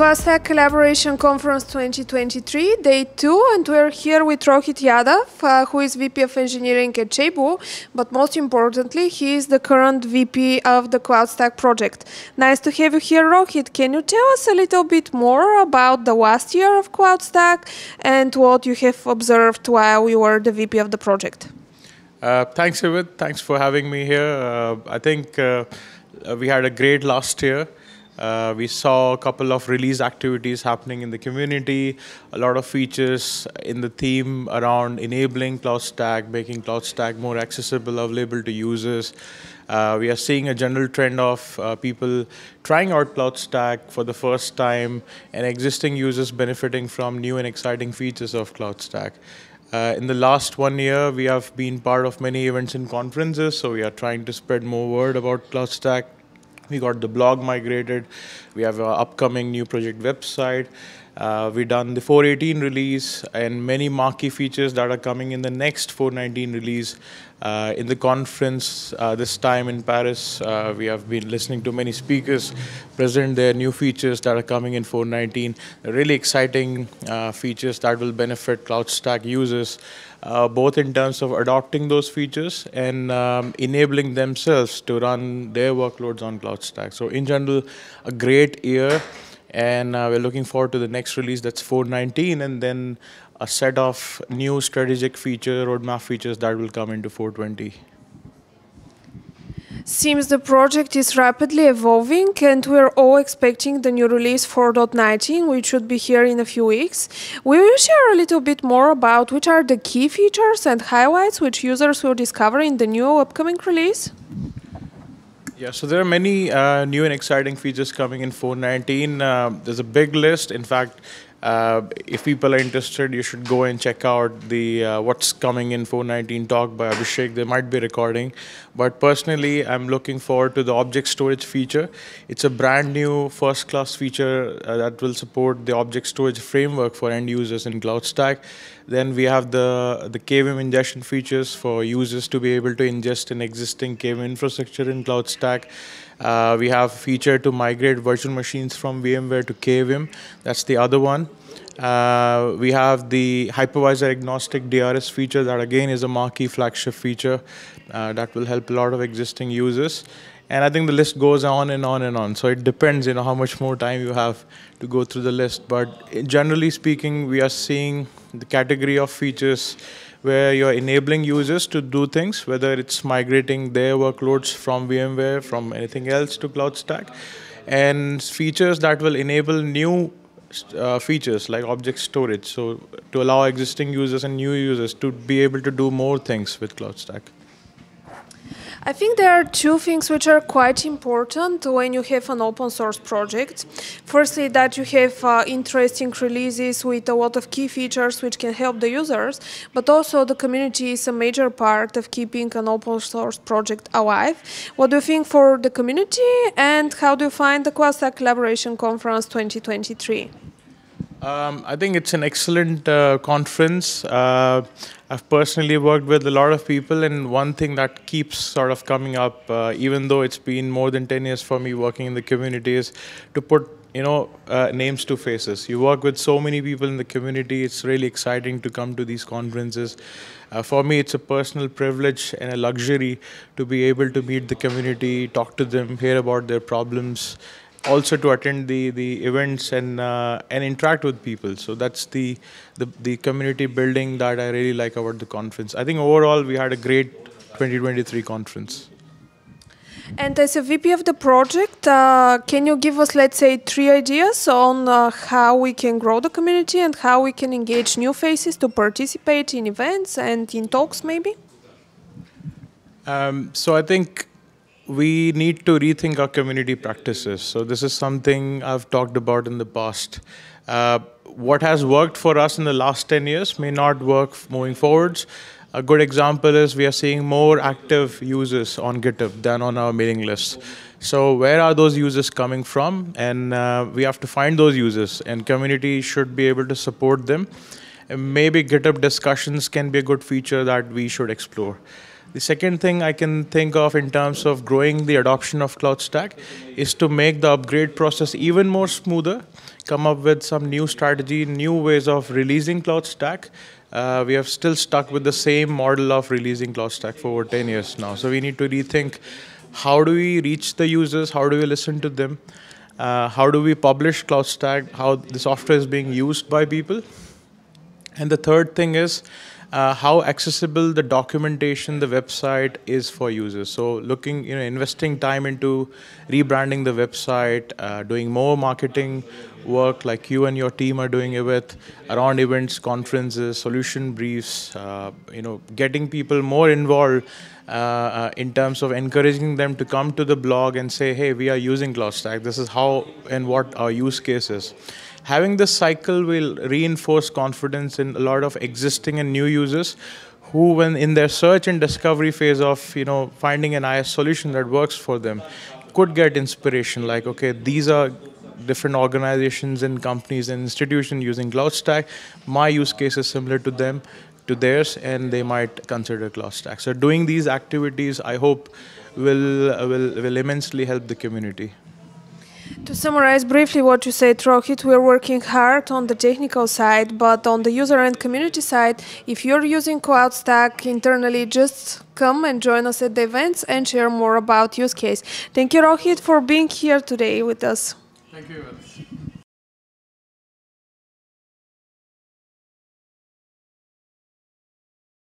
CloudStack Collaboration Conference 2023, Day 2, and we're here with Rohit Yadav, who is VP of Engineering at ShapeBlue, but most importantly, he is the current VP of the CloudStack project. Nice to have you here, Rohit. Can you tell us a little bit more about the last year of CloudStack and what you have observed while you were the VP of the project? Thanks, Rohit. Thanks for having me here. I think we had a great last year. We saw a couple of release activities happening in the community, a lot of features in the theme around enabling CloudStack, making CloudStack more accessible, available to users. We are seeing a general trend of people trying out CloudStack for the first time and existing users benefiting from new and exciting features of CloudStack. In the last 1 year, we have been part of many events and conferences, so we are trying to spread more word about CloudStack. We got the blog migrated. We have our upcoming new project website. We've done the 4.18 release and many marquee features that are coming in the next 4.19 release. In the conference this time in Paris, we have been listening to many speakers present their new features that are coming in 4.19. Really exciting features that will benefit CloudStack users, both in terms of adopting those features and enabling themselves to run their workloads on CloudStack. So in general, a great year, and we're looking forward to the next release, that's 4.19, and then a set of new strategic roadmap features that will come into 4.20. Seems the project is rapidly evolving, and we're all expecting the new release 4.19, which should be here in a few weeks. Will you share a little bit more about which are the key features and highlights which users will discover in the new upcoming release? Yeah, so there are many new and exciting features coming in 4.19. There's a big list. In fact, if people are interested, you should go and check out the what's coming in 4.19 talk by Abhishek. They might be recording. But personally, I'm looking forward to the object storage feature. It's a brand new first-class feature that will support the object storage framework for end users in CloudStack. Then we have the KVM ingestion features for users to be able to ingest an existing KVM infrastructure in CloudStack. We have a feature to migrate virtual machines from VMware to KVM. That's the other one. We have the hypervisor agnostic DRS feature that again is a marquee flagship feature that will help a lot of existing users. And I think the list goes on and on and on. So it depends, how much more time you have to go through the list. But generally speaking, we are seeing the category of features where you're enabling users to do things, whether it's migrating their workloads from VMware, from anything else to CloudStack, and features that will enable new features like object storage, so to allow existing users and new users to be able to do more things with CloudStack. I think there are two things which are quite important when you have an open source project. Firstly, that you have interesting releases with a lot of key features which can help the users, but also the community is a major part of keeping an open source project alive. What do you think for the community, and how do you find the CloudStack Collaboration Conference 2023? I think it's an excellent conference. I've personally worked with a lot of people, and one thing that keeps sort of coming up, even though it's been more than 10 years for me working in the community, is to put names to faces. You work with so many people in the community. It's really exciting to come to these conferences. For me, it's a personal privilege and a luxury to be able to meet the community, talk to them, hear about their problems, also to attend the events and interact with people. So that's the community building that I really like about the conference. I think overall we had a great 2023 conference. And as a VP of the project, can you give us, let's say, 3 ideas on how we can grow the community and how we can engage new faces to participate in events and in talks maybe? So I think we need to rethink our community practices. So this is something I've talked about in the past. What has worked for us in the last 10 years may not work moving forwards. A good example is we are seeing more active users on GitHub than on our mailing list. So where are those users coming from? And we have to find those users, and community should be able to support them. And maybe GitHub discussions can be a good feature that we should explore. The second thing I can think of in terms of growing the adoption of CloudStack is to make the upgrade process even more smoother, come up with some new strategy, new ways of releasing CloudStack. We have still stuck with the same model of releasing CloudStack for over 10 years now. So we need to rethink how do we reach the users, how do we listen to them, how do we publish CloudStack, how the software is being used by people. And the third thing is how accessible the documentation, the website is for users. So looking, investing time into rebranding the website, doing more marketing work like you and your team are doing it with, around events, conferences, solution briefs, getting people more involved in terms of encouraging them to come to the blog and say, hey, we are using CloudStack. This is how and what our use case is. Having this cycle will reinforce confidence in a lot of existing and new users who, when in their search and discovery phase of finding an IS solution that works for them, could get inspiration like, okay, these are different organizations and companies and institutions using CloudStack. My use case is similar to them, to theirs, and they might consider CloudStack. So doing these activities, I hope, will immensely help the community. To summarize briefly what you said, Rohit, we're working hard on the technical side, but on the user and community side, if you're using CloudStack internally, just come and join us at the events and share more about use case. Thank you, Rohit, for being here today with us. Thank you.